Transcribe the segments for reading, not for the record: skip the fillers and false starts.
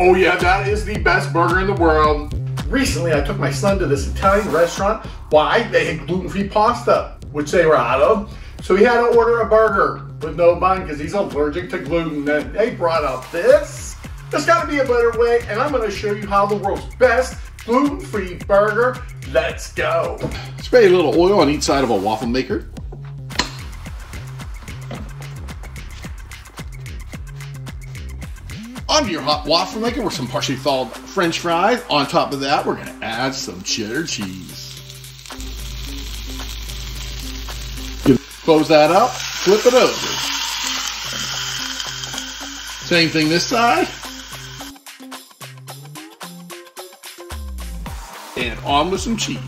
Oh yeah, that is the best burger in the world. Recently, I took my son to this Italian restaurant. Why? They had gluten-free pasta, which they were out of. So he had to order a burger with no bun because he's allergic to gluten. And they brought out this. There's got to be a better way, and I'm going to show you how the world's best gluten-free burger. Let's go. Spray a little oil on each side of a waffle maker. Onto your hot waffle maker with some partially thawed French fries. On top of that, we're going to add some cheddar cheese. Close that up, flip it over. Same thing this side. And on with some cheese.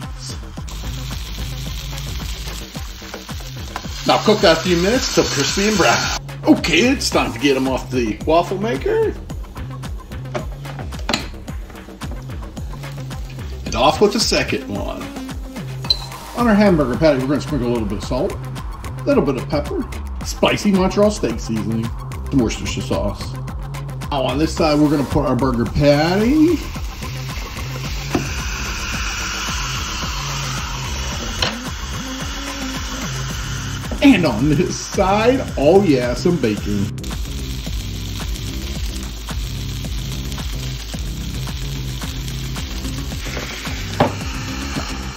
Now cook that a few minutes till crispy and brown. Okay, it's time to get them off the waffle maker. And off with the second one. On our hamburger patty, we're going to sprinkle a little bit of salt, a little bit of pepper, spicy Montreal steak seasoning, some Worcestershire sauce. Now on this side, we're going to put our burger patty. And on this side, oh yeah, some bacon.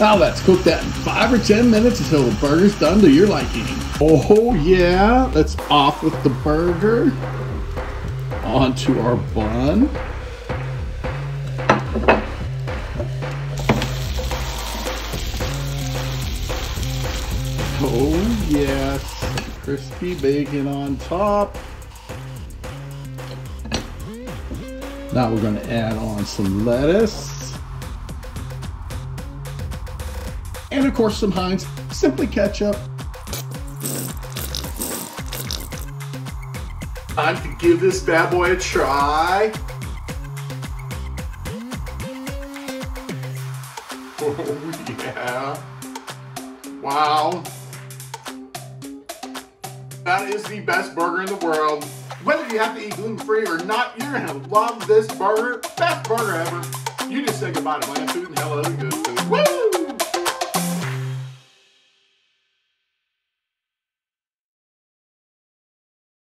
Now let's cook that in 5 or 10 minutes until the burger's done to your liking. Oh yeah, let's off with the burger. Onto our bun. Oh yes, crispy bacon on top. Now we're going to add on some lettuce. And of course some Heinz Simply Ketchup. Time to give this bad boy a try. Oh yeah. Wow. That is the best burger in the world. Whether you have to eat gluten-free or not, you're gonna love this burger. Best burger ever. You just say goodbye to bland food and hello to good food.